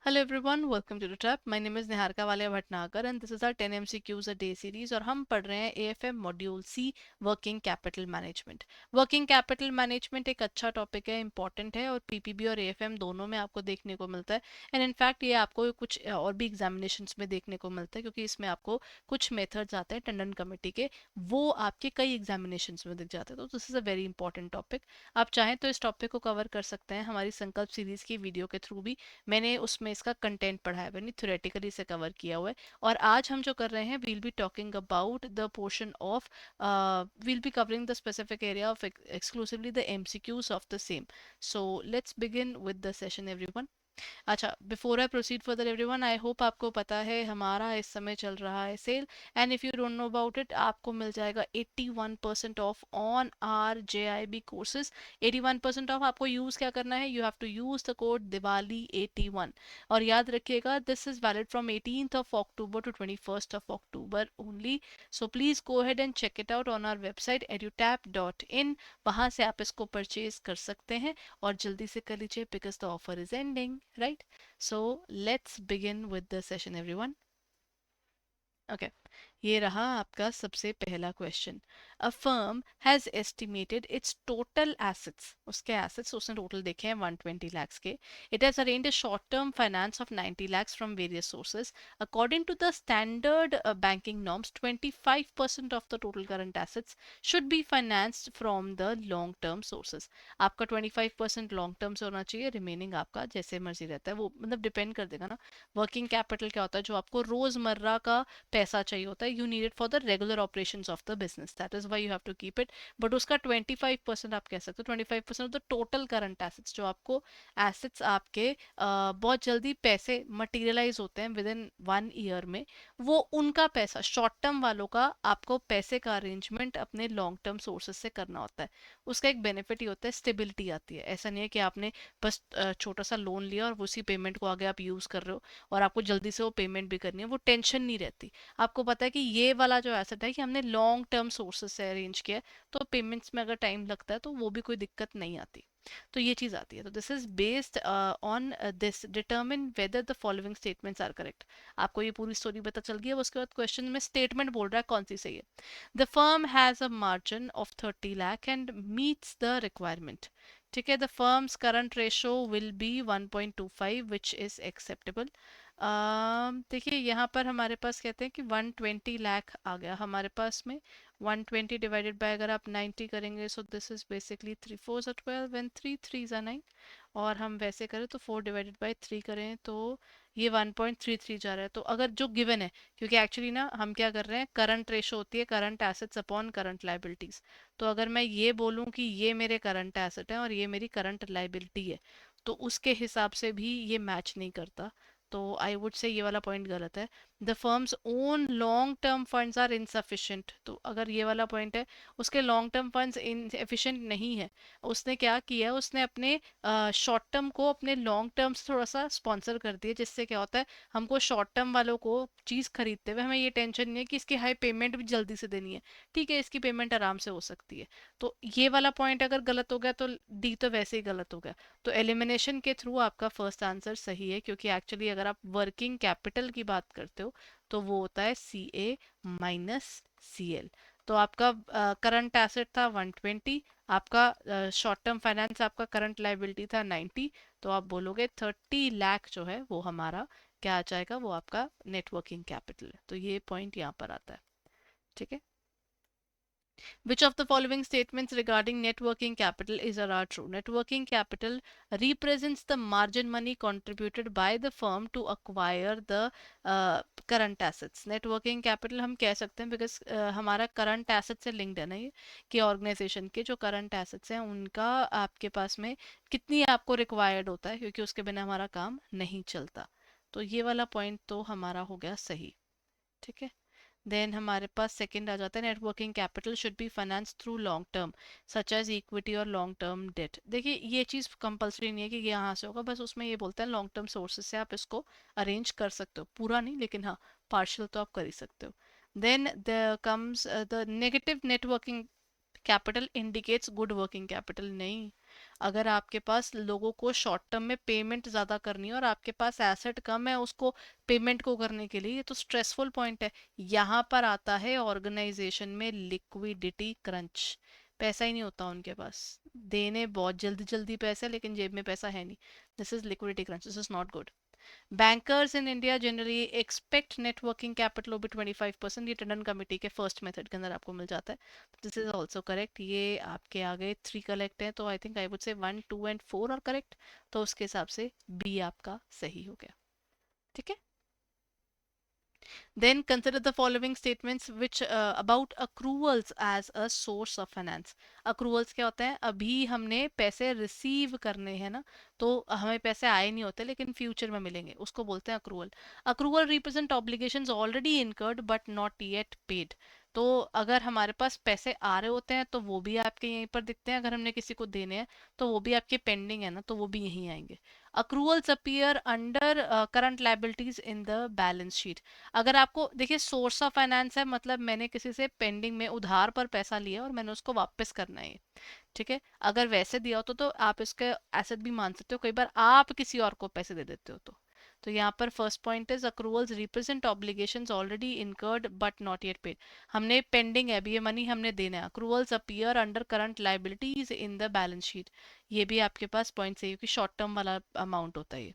Hello everyone, welcome to the trap. My name is Niharika Walia Bhatnagar and this is our 10 MCQs a day series और हम पढ़ रहे हैं AFM module C working capital management. Working capital management एक अच्छा topic है, important है और पीपीबी और AFM दोनों में आपको देखने को मिलता है। एंड इनफैक्ट ये आपको कुछ और भी एग्जामिनेशंस में देखने को मिलता है क्योंकि इसमें आपको कुछ मेथड्स आते हैं टंडन कमेटी के, वो आपके कई एग्जामिनेशंस में दिख जाते हैं। तो this is a very important topic. आप चाहें तो इस टॉपिक को कवर कर सकते हैं हमारी संकल्प सीरीज़ की वीडियो के थ्रू भी। मैंने उसमें इसका कंटेंट पढ़ा है, मैंने थ्योरेटिकली से कवर किया हुआ है। और आज हम जो कर रहे हैं, we'll be talking about the portion of we'll be covering the specific area of exclusively the MCQs of the same. So let's begin with the session everyone. अच्छा, before I proceed further everyone, I hope आपको पता है हमारा इस समय चल रहा है sale. And if you don't know about it, आपको मिल जाएगा 81% off on our JIB courses. 81% off आपको यूज़ क्या करना है, you have to use the code Diwali 81। और याद रखिएगा, this is valid from 18th of October to 21st of October only. So please go ahead and check it out on our website edutap.in। वहाँ से आप इसको परचेज कर सकते हैं और जल्दी से कर लीजिए because the offer is ending, right? So let's begin with the session everyone. Okay, ये रहा आपका सबसे पहला question. A firm has estimated its total assets, उसके एसेट्स उसने टोटल देखे हैं 120 lakhs के। It has arranged a short term finance of 90 lakhs from various sources. According to the standard banking norms 25% of the total current assets should be financed from the long term sources. आपका 25% long term से होना चाहिए, remaining आपका जैसे मर्जी रहता है, वो मतलब डिपेंड कर देगा ना। वर्किंग कैपिटल क्या होता है, जो आपको रोजमर्रा का पैसा चाहिए होता है, you need it for the regular operations of the business, that is why you have to keep it. But उसका 25% आप कह सकते हो, 25% of the total current assets, जो आपको एसेट्स आपके बहुत जल्दी पैसे मटीरियलाइज होते हैं विद इन 1 ईयर में, वो उनका पैसा, शॉर्ट टर्म वालों का आपको पैसे का अरेंजमेंट अपने लॉन्ग टर्म सोर्सेज से करना होता है। उसका एक बेनिफिट ही होता है, स्टेबिलिटी आती है। ऐसा नहीं है कि आपने बस छोटा सा लोन लिया और उसी पेमेंट को आगे आप यूज कर रहे हो और आपको जल्दी से वो पेमेंट भी करनी है, वो टेंशन नहीं रहती। आपको पता है कि ये वाला जो एसेट है कि हमने लॉन्ग टर्म सोर्सेज से अरेंज किया है, तो पेमेंट्स में अगर टाइम लगता है तो वो भी कोई दिक्कत नहीं आती। तो ये चीज आती है। तो this is based on this determine whether the following statements are correct. आपको ये पूरी स्टोरी पता चल गई है। उसके बाद क्वेश्चन में स्टेटमेंट बोल रहा है कौन सी सही है। The firm has a margin of 30 lakh and meets the requirement. ठीक है, the firms current ratio will be 1.25 which is acceptable. देखिए यहाँ पर हमारे पास कहते हैं कि 120 लाख आ गया हमारे पास में। 120 डिवाइडेड बाय अगर आप 90 करेंगे, so this is basically 3 4 12 and 3 3 9। और हम वैसे करें तो 4 डिवाइडेड बाय 3 करें तो ये 1.33 जा रहा है। तो अगर जो गिवन है, क्योंकि एक्चुअली ना हम क्या कर रहे हैं, करंट रेशो होती है current assets upon current liabilities. तो अगर मैं ये बोलूँ कि ये मेरे करंट एसेट है और ये मेरी करंट लाइबिलिटी है, तो उसके हिसाब से भी ये मैच नहीं करता। तो आई वुड से ये वाला पॉइंट गलत है। The firm's own long term funds are insufficient, तो अगर ये वाला पॉइंट है, उसके लॉन्ग टर्म फंड्स इनएफिशिएंट नहीं है। उसने क्या किया है, उसने अपने शॉर्ट टर्म को अपने लॉन्ग टर्म से थोड़ा सा स्पॉन्सर कर दिया, जिससे क्या होता है, हमको शॉर्ट टर्म वालों को चीज़ खरीदते हुए हमें ये टेंशन नहीं है कि इसकी हाई पेमेंट भी जल्दी से देनी है। ठीक है, इसकी पेमेंट आराम से हो सकती है। तो ये वाला पॉइंट अगर गलत हो गया तो डी तो वैसे ही गलत हो गया। तो एलिमिनेशन के थ्रू आपका फर्स्ट आंसर सही है, क्योंकि एक्चुअली अगर आप वर्किंग कैपिटल की बात करते हो तो वो होता है CA - CL। तो आपका करंट एसेट था 120, आपका शॉर्ट टर्म फाइनेंस, आपका करंट लाइबिलिटी था 90। तो आप बोलोगे 30 लाख जो है वो हमारा क्या आ जाएगा, वो आपका नेटवर्किंग कैपिटल है। तो ये पॉइंट यहाँ पर आता है। ठीक है। Which of the following statements regarding net working capital is or are true? Net working capital represents the margin money contributed by the firm to acquire the current assets. Net working capital हम कह सकते हैं because हमारा current asset से linked है ना ये, कि organization के जो current assets हैं उनका आपके पास में कितनी आपको required होता है, क्योंकि उसके बिना हमारा काम नहीं चलता। तो ये वाला पॉइंट तो हमारा हो गया सही। ठीक है। देन हमारे पास सेकंड आ जाता है, networking capital should be finance through long term such as equity और लॉन्ग टर्म डेट। देखिए ये चीज़ कंपलसरी नहीं है कि ये यहाँ से होगा, बस उसमें ये बोलते हैं लॉन्ग टर्म सोर्सेज से आप इसको अरेंज कर सकते हो, पूरा नहीं लेकिन हाँ पार्शियल तो आप कर ही सकते हो। Then the comes the negative networking capital indicates good working capital नहीं। अगर आपके पास लोगों को शॉर्ट टर्म में पेमेंट ज़्यादा करनी है और आपके पास एसेट कम है उसको पेमेंट को करने के लिए, ये तो स्ट्रेसफुल पॉइंट है। यहाँ पर आता है ऑर्गेनाइजेशन में लिक्विडिटी क्रंच, पैसा ही नहीं होता उनके पास, देने बहुत जल्दी जल्दी पैसे लेकिन जेब में पैसा है नहीं। This is liquidity crunch, this is not good. Bankers in India generally expect net working capital भी 25%, ये टंडन कमेटी के फर्स्ट मेथड के अंदर आपको मिल जाता है। This is also correct. ये आपके आ गए 3 करेक्ट हैं, तो I think I would say 1, 2 and 4 are correct. तो उसके हिसाब से बी आपका सही हो गया। ठीक है। Then consider the following statements which about accruals as a source of finance. Accruals क्या होता है? अभी हमने पैसे रिसीव करने हैं ना, तो हमें पैसे आए नहीं होते लेकिन फ्यूचर में मिलेंगे, उसको बोलते हैं accrual. Accrual represent obligations already incurred but not yet paid. तो अगर हमारे पास पैसे आ रहे होते हैं तो वो भी आपके यहीं पर दिखते हैं, अगर हमने किसी को देने हैं तो वो भी आपके पेंडिंग है ना, तो वो भी यहीं आएंगे। accruals appear under current liabilities in the balance sheet। अगर आपको देखिए सोर्स ऑफ फाइनेंस है, मतलब मैंने किसी से पेंडिंग में उधार पर पैसा लिया और मैंने उसको वापस करना है, ठीक है। अगर वैसे दिया हो तो आप इसके एसेट भी मान सकते हो, कई बार आप किसी और को पैसे दे देते हो तो यहाँ पर first point is accruals represent obligations already incurred but not yet paid. हमने पेंडिंग है, अभी ये मनी हमने देना है। Accruals appear under current liabilities in the balance sheet, ये भी आपके पास पॉइंट सही है कि शॉर्ट टर्म वाला अमाउंट होता है ये।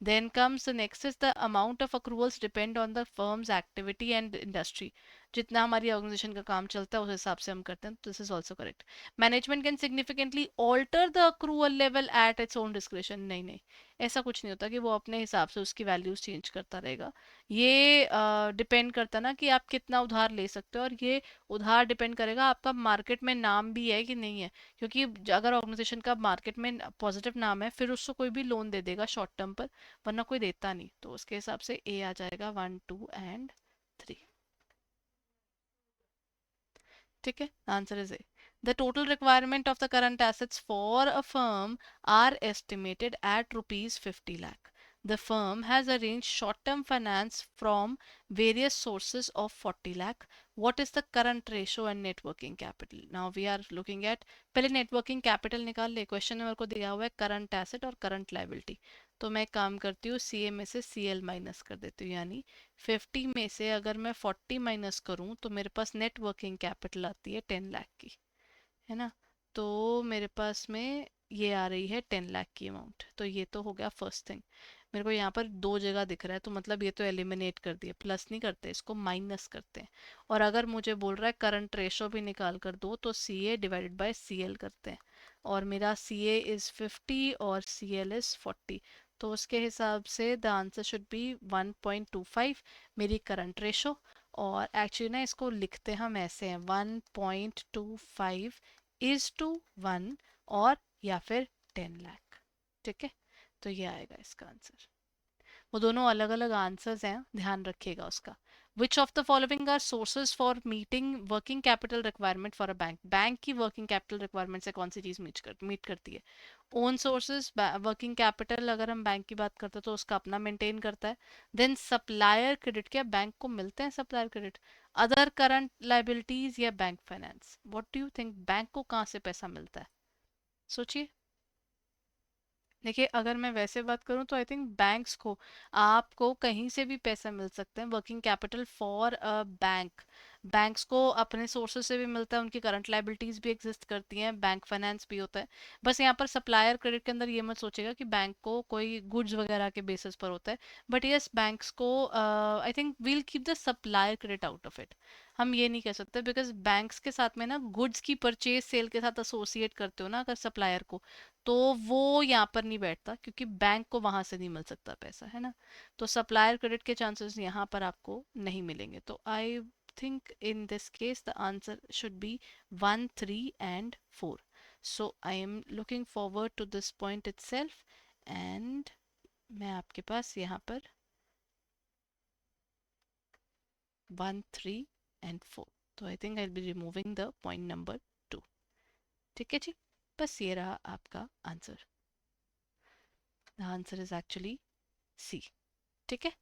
Then comes the next is the amount of accruals depend on the firm's activity and industry। जितना हमारी ऑर्गेनाइजेशन का काम चलता है उस हिसाब से हम करते हैं, तो this is also correct. Management can significantly alter the accrual level at its own description, नहीं नहीं, ऐसा कुछ नहीं होता कि वो अपने हिसाब से उसकी वैल्यूज चेंज करता रहेगा। ये डिपेंड करता है ना कि आप कितना उधार ले सकते हो, और ये उधार डिपेंड करेगा आपका मार्केट में नाम भी है कि नहीं है। क्योंकि अगर ऑर्गेनाइजेशन का मार्केट में पॉजिटिव नाम है फिर उसको कोई भी लोन दे देगा शॉर्ट टर्म पर, वरना कोई देता नहीं। तो उसके हिसाब से ए आ जाएगा 1, 2 एंड 3। ठीक है, answer is A. The total requirement of the current assets for a firm are estimated at ₹50 lakh। The firm has arranged short-term finance from various sources of 40 lakh. What is the current ratio and net working capital? Now we are looking at, पहले net working capital निकाल ले। Question number को दिया हुआ है current asset और current liability, तो मैं काम करती हूँ सी ए में से सी एल माइनस कर देती हूँ, यानी 50 में से अगर मैं 40 माइनस करूँ तो मेरे पास नेट वर्किंग कैपिटल आती है 10 लाख की, है ना। तो मेरे पास में ये आ रही है 10 लाख की अमाउंट, तो ये तो हो गया फर्स्ट थिंग। मेरे को यहाँ पर दो जगह दिख रहा है, तो मतलब ये तो एलिमिनेट कर दिया, प्लस नहीं करते, इसको माइनस करते हैं। और अगर मुझे बोल रहा है करंट रेशो भी निकाल कर दो, तो सी ए डिवाइडेड बाय सी एल करते हैं। और मेरा सी ए इज़ 50 और सी एल इज़ 40, तो उसके हिसाब से द आंसर शुड बी 1.25 मेरी करंट रेशो। और एक्चुअली ना इसको लिखते हम ऐसे हैं 1.25 इज टू 1, और या फिर 10 लाख। ठीक है, तो ये आएगा इसका आंसर। वो दोनों अलग अलग आंसर्स हैं, ध्यान रखिएगा उसका। Which of the following are sources for meeting working capital requirement for a bank. Bank की वर्किंग कैपिटल रिक्वायरमेंट से कौन सी चीज मीट करती है? ओन सोर्सेज वर्किंग कैपिटल, अगर हम बैंक की बात करते हैं तो उसका अपना मेंटेन करता है। देन सप्लायर क्रेडिट, क्या बैंक को मिलते हैं supplier credit? Other current liabilities या bank finance? What do you think, bank को कहाँ से पैसा मिलता है? सोचिए। देखिए अगर मैं वैसे बात करूं तो आई थिंक बैंक्स को, आपको कहीं से भी पैसा मिल सकता है working capital for a bank. Banks को अपने सोर्सेज से भी मिलता है, उनकी करंट लाइबिलिटीज भी एग्जिस्ट करती हैं, बैंक फाइनेंस भी होता है। बस यहाँ पर सप्लायर क्रेडिट के अंदर ये मत सोचेगा कि बैंक को कोई गुड्स वगैरह के बेसिस पर होता है। बट यस बैंक्स को I think will keep the supplier credit out of it. हम ये नहीं कह सकते बिकॉज बैंक्स के साथ में ना गुड्स की परचेज सेल के साथ एसोसिएट करते हो ना अगर सप्लायर को, तो वो यहाँ पर नहीं बैठता क्योंकि बैंक को वहां से नहीं मिल सकता पैसा, है ना। तो सप्लायर क्रेडिट के चांसेस यहाँ पर आपको नहीं मिलेंगे। तो I think in this case the answer should be 1, 3 and 4। So I am looking forward to this point itself, and मैं आपके पास यहाँ पर 1, 3 एंड 4, तो I think I will be removing the point number 2। ठीक है जी, बस ये रहा आपका answer. The answer is actually see. ठीक है।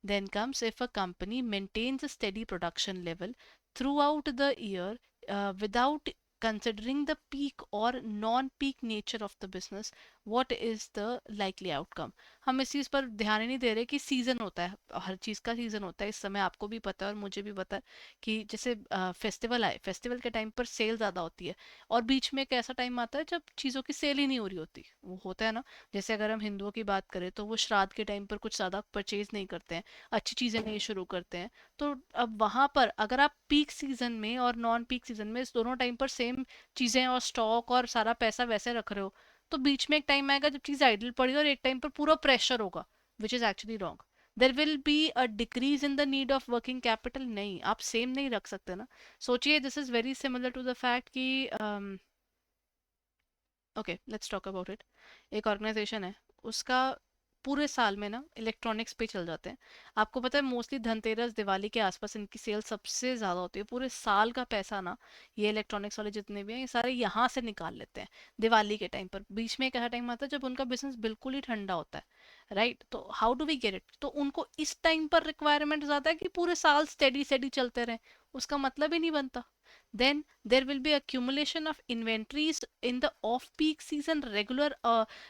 Then comes if a company maintains a steady production level throughout the year, without considering the peak or non-peak nature of the business, what is the likely outcome. हम इस चीज़ पर ध्यान ही नहीं दे रहे कि season होता है, हर चीज़ का सीज़न होता है। इस समय आपको भी पता है और मुझे भी पता है कि जैसे फेस्टिवल आए, फेस्टिवल के टाइम पर सेल ज़्यादा होती है, और बीच में एक ऐसा टाइम आता है जब चीज़ों की सेल ही नहीं हो रही होती, वो होता है ना। जैसे अगर हम हिंदुओं की बात करें तो वो श्राद्ध के टाइम पर कुछ ज़्यादा परचेज नहीं करते हैं, अच्छी चीज़ें नहीं शुरू करते हैं। तो अब वहां पर अगर आप पीक सीजन में और नॉन पीक सीजन में इस दोनों टाइम पर सेम चीजें और स्टॉक और सारा पैसा वैसे रख रहे हो, तो बीच में एक टाइम आएगा जब चीज आइडल पड़ी और एक टाइम पर पूरा प्रेशर होगा, which is actually wrong. There will be a decrease in the need of working capital, नहीं आप सेम नहीं रख सकते ना। सोचिए this is very similar to the fact कि okay let's talk about it. एक ऑर्गेनाइजेशन है, उसका पूरे साल में ना इलेक्ट्रॉनिक्स पे चल जाते हैं। आपको पता है मोस्टली धनतेरस दिवाली के आसपास इनकी सेल सबसे ज़्यादा होती है। पूरे साल का पैसा ना ये इलेक्ट्रॉनिक्स वाले जितने भी हैं ये सारे यहाँ से निकाल लेते हैं दिवाली के टाइम पर। बीच में एक ऐसा टाइम आता है जब उनका बिजनेस बिल्कुल ही ठंडा होता है, राइट। तो how do we get it, तो उनको इस टाइम पर रिक्वायरमेंट ज़्यादा है कि पूरे साल स्टेडी स्टेडी चलते रहें, उसका मतलब ही नहीं बनता। Then there will be accumulation of inventories in the off-peak season, regular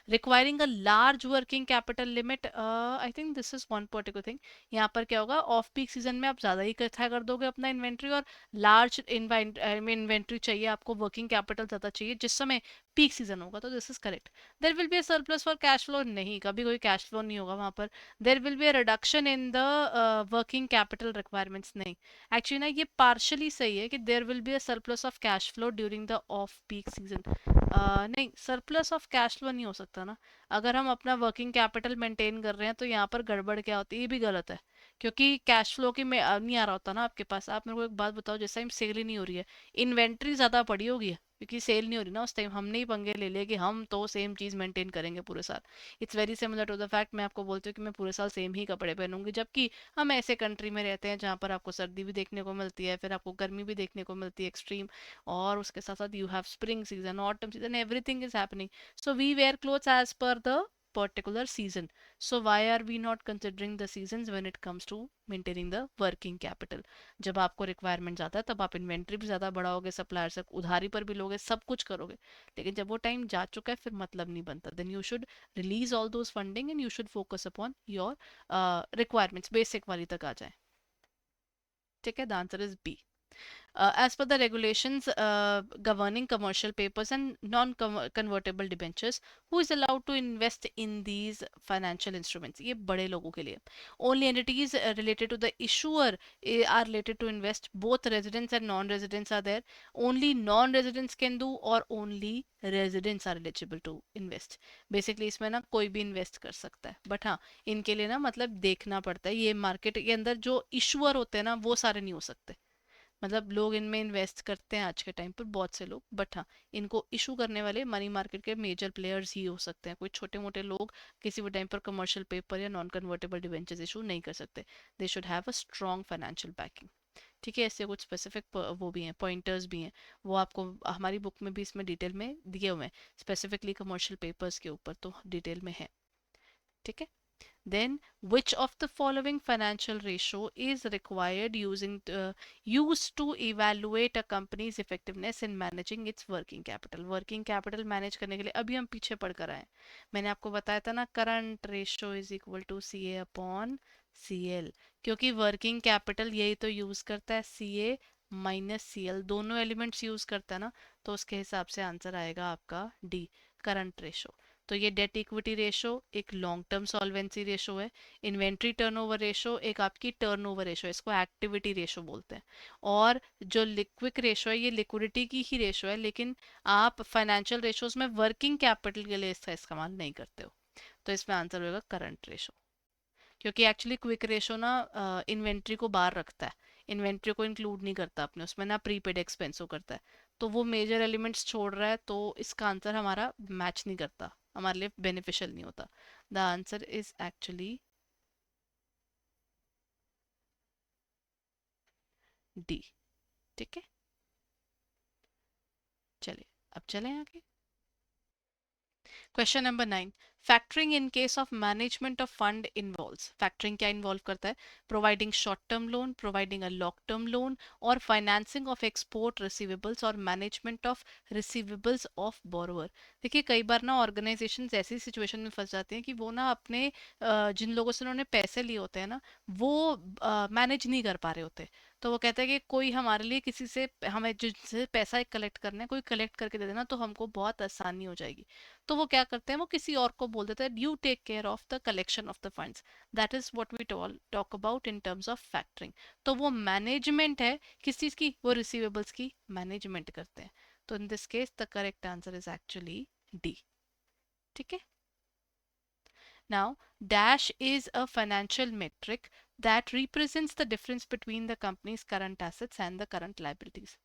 requiring a large working capital limit. I think this is one particular thing. यहाँ पर क्या होगा, ऑफ पीक सीजन में आप ज़्यादा ही इकट्ठा कर दोगे अपना इन्वेंट्री, और लार्ज इन्वेंट्री चाहिए आपको, वर्किंग कैपिटल ज़्यादा चाहिए जिस समय पीक सीजन होगा। तो this is correct. There will be a surplus for cash flow, नहीं कभी कोई कैश फ्लो नहीं होगा वहाँ पर। There will be a reduction in the working capital requirements, नहीं। एक्चुअली ना ये पार्शली सही है कि there will be a surplus of cash flow during the off peak season. नहीं, सरप्लस ऑफ कैश फ्लो नहीं हो सकता ना। अगर हम अपना वर्किंग कैपिटल मेंटेन कर रहे हैं तो यहाँ पर गड़बड़ क्या होती है, ये भी गलत है। क्योंकि कैश फ्लो की में नहीं आ रहा होता ना आपके पास। आप मेरे को एक बात बताओ, जैसे टाइम सेल ही नहीं हो रही है, इन्वेंट्री ज़्यादा पड़ी होगी क्योंकि सेल नहीं हो रही ना, उस टाइम हमने ही पंगे ले लिए कि हम तो सेम चीज़ मेंटेन करेंगे पूरे साल। It's very similar to the fact, मैं आपको बोलती हूँ कि मैं पूरे साल सेम ही कपड़े पहनूंगी, जबकि हम ऐसे कंट्री में रहते हैं जहाँ पर आपको सर्दी भी देखने को मिलती है, फिर आपको गर्मी भी देखने को मिलती है एक्सट्रीम, और उसके साथ साथ you have spring season, autumn season, everything is happening. So we wear clothes as per the particular season. So why are we not considering the seasons when it comes to maintaining the working capital? जब आपको requirement ज़्यादा है तब आप inventory भी ज़्यादा बढ़ाओगे, supplier से उधारी पर भी लोगे, सब कुछ करोगे। लेकिन जब वो टाइम जा चुका है फिर मतलब नहीं बनता। Then you should release all those funding and you should focus upon your requirements, basic वाली तक आ जाए। ठीक है, the answer is B. As per the regulations governing commercial papers and non-convertible debentures, who is allowed to invest in these financial instruments? ये बड़े लोगों के लिए। Only entities related to the issuer are related to invest. Both residents and non-residents are there. Only non-residents can do, or only residents are eligible to invest. Basically इसमें ना कोई भी invest कर सकता है, बट हाँ इनके लिए ना मतलब देखना पड़ता है, ये मार्केट के अंदर जो इशूअर होते हैं ना वो सारे नहीं हो सकते। मतलब लोग इनमें इन्वेस्ट करते हैं आज के टाइम पर बहुत से लोग, बट हाँ इनको इशू करने वाले मनी मार्केट के मेजर प्लेयर्स ही हो सकते हैं। कोई छोटे मोटे लोग किसी भी टाइम पर कमर्शियल पेपर या नॉन कन्वर्टेबल डिवेंचर्स इशू नहीं कर सकते। They should have a strong financial backing. ठीक है, ऐसे कुछ स्पेसिफिक वो भी हैं, पॉइंटर्स भी हैं, वो आपको हमारी बुक में भी इसमें डिटेल में दिए हुए हैं, स्पेसिफिकली कमर्शियल पेपर्स के ऊपर तो डिटेल में है। ठीक है। Then, which of the following financial ratio is required used to evaluate a company's effectiveness in managing its working capital? Working capital manage करने के लिए अभी हम पीछे पढ़ कर आए हैं। मैंने आपको बताया था ना, current ratio is equal to C A upon C L. क्योंकि वर्किंग कैपिटल यही तो यूज करता है, C A minus C L दोनों एलिमेंट्स यूज करता है ना, तो उसके हिसाब से आंसर आएगा आपका डी, करंट रेशो। तो ये डेट इक्विटी रेशो एक लॉन्ग टर्म सॉल्वेंसी रेशो है। इन्वेंट्री टर्नओवर रेशो एक आपकी टर्नओवर रेशो है, इसको एक्टिविटी रेशो बोलते हैं। और जो लिक्विड रेशो है ये लिक्विडिटी की ही रेशो है, लेकिन आप फाइनेंशियल रेशोज में वर्किंग कैपिटल के लिए इसका इस्तेमाल नहीं करते हो। तो इसमें आंसर होगा करंट रेशो। क्योंकि एक्चुअली क्विक रेशो ना इन्वेंट्री को बाहर रखता है, इन्वेंट्री को इंक्लूड नहीं करता अपने उसमें ना, प्रीपेड एक्सपेंसो करता है। तो वो मेजर एलिमेंट्स छोड़ रहा है, तो इसका आंसर हमारा मैच नहीं करता, हमारे लिए बेनिफिशियल नहीं होता। The answer is actually D. ठीक है, चलिए अब चलें आगे। Question number 9. Factoring in case of management of fund involves, factoring क्या इन्वॉल्व करता है? Providing short term loan, providing a long term loan, और फाइनेंसिंग ऑफ एक्सपोर्ट रिसीवेबल्स और management of receivables of borrower. देखिए कई बार ना ऑर्गेनाइजेशंस ऐसी situation में फंस जाते हैं कि वो ना अपने जिन लोगों से उन्होंने पैसे लिए होते हैं ना, वो मैनेज नहीं कर पा रहे होते। तो वो कहते हैं कि कोई हमारे लिए किसी से, हमें जिनसे पैसा कलेक्ट करना है, कोई कलेक्ट करके दे देना तो हमको बहुत आसानी हो जाएगी। तो वो क्या करते हैं, वो किसी और को बोल देते हैं, you take care of the collection of the funds. That is what we talk about in terms of factoring. तो वो मैनेजमेंट है किस चीज की? वो रिसीवेबल्स की मैनेजमेंट करते हैं। तो इन this case the correct answer is actually D. ठीक है। Now, dash is a financial metric that represents the difference between the company's current assets and the current liabilities.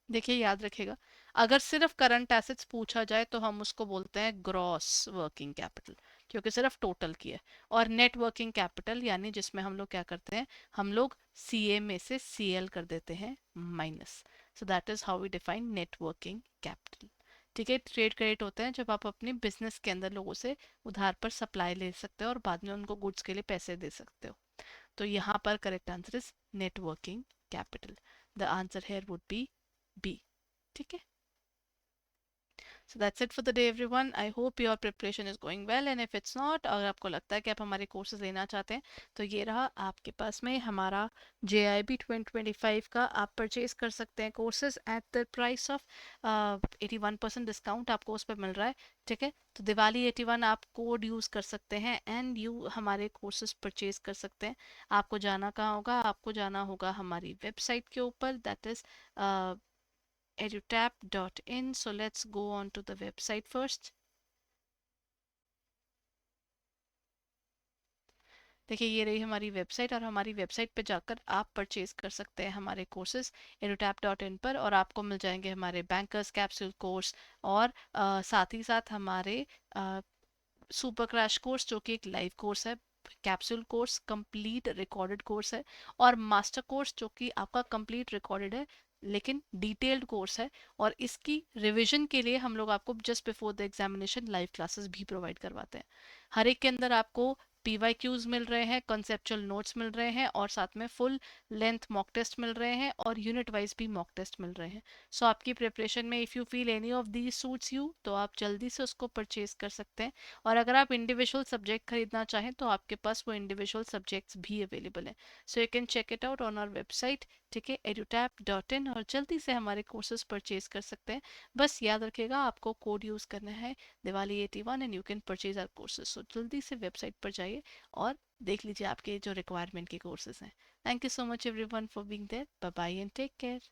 देखिए याद रखिएगा, अगर सिर्फ करंट एसेट्स पूछा जाए तो हम उसको बोलते हैं ग्रॉस वर्किंग कैपिटल, क्योंकि सिर्फ टोटल की है। और नेट वर्किंग कैपिटल यानी जिसमें हम लोग क्या करते हैं, हम लोग सी ए में से सी एल कर देते हैं minus. So that is how we define net working capital. ठीक है। ट्रेड क्रेडिट होते हैं जब आप अपने बिजनेस के अंदर लोगों से उधार पर सप्लाई ले सकते हो और बाद में उनको गुड्स के लिए पैसे दे सकते हो। तो यहाँ पर correct answer is net working capital. The answer here would be B. ठीक है। So that's it for the day everyone. I hope your preparation is going well, and if it's not, अगर आपको लगता है कि आप हमारे कोर्सेज लेना चाहते हैं तो ये रहा आपके पास में हमारा JIB 2025 का, आप परचेज कर सकते हैं courses at the price of 81% discount आपको उस पर मिल रहा है। ठीक है। तो दिवाली 81 आप कोड यूज़ कर सकते हैं एंड यू हमारे कोर्सेज परचेज कर सकते हैं। आपको जाना कहाँ होगा? आपको जाना होगा हमारी वेबसाइट के ऊपर, that is edutap.in. So let's go on to the website first. देखिए ये रही हमारी वेबसाइट, और हमारी वेबसाइट पे जाकर आप परचेज कर सकते हैं हमारे कोर्सेज edutap.in पर, और आपको मिल जाएंगे हमारे बैंकर्स कैप्सूल कोर्स, और साथ ही साथ हमारे सुपर क्रैश कोर्स जो कि एक लाइव कोर्स है, capsule course complete recorded course है, और मास्टर कोर्स जो कि आपका कंप्लीट रिकॉर्डेड है लेकिन डिटेल्ड कोर्स है। और इसकी रिवीजन के लिए हम लोग आपको just before the examination live classes भी प्रोवाइड करवाते हैं। हर एक के अंदर आपको PYQs मिल रहे हैं, कॉन्सेप्चुअल नोट्स मिल रहे हैं, और साथ में फुल लेंथ मॉक टेस्ट मिल रहे हैं, और यूनिट वाइज भी मॉक टेस्ट मिल रहे हैं। सो आपकी प्रिपरेशन में if you feel any of these suits you, तो आप जल्दी से उसको परचेज कर सकते हैं। और अगर आप इंडिविजुअल सब्जेक्ट खरीदना चाहें तो आपके पास वो इंडिविजुअल सब्जेक्ट्स भी अवेलेबल हैं। So you can check it out on our website. ठीक है, edutap.in, और जल्दी से हमारे कोर्सेज परचेज कर सकते हैं। बस याद रखिएगा आपको कोड यूज़ करना है Diwali 81 and you can purchase our courses. So जल्दी से वेबसाइट पर जाइए और देख लीजिए आपके जो रिक्वायरमेंट के कोर्सेज हैं। Thank you so much everyone for being there. Bye bye and take care.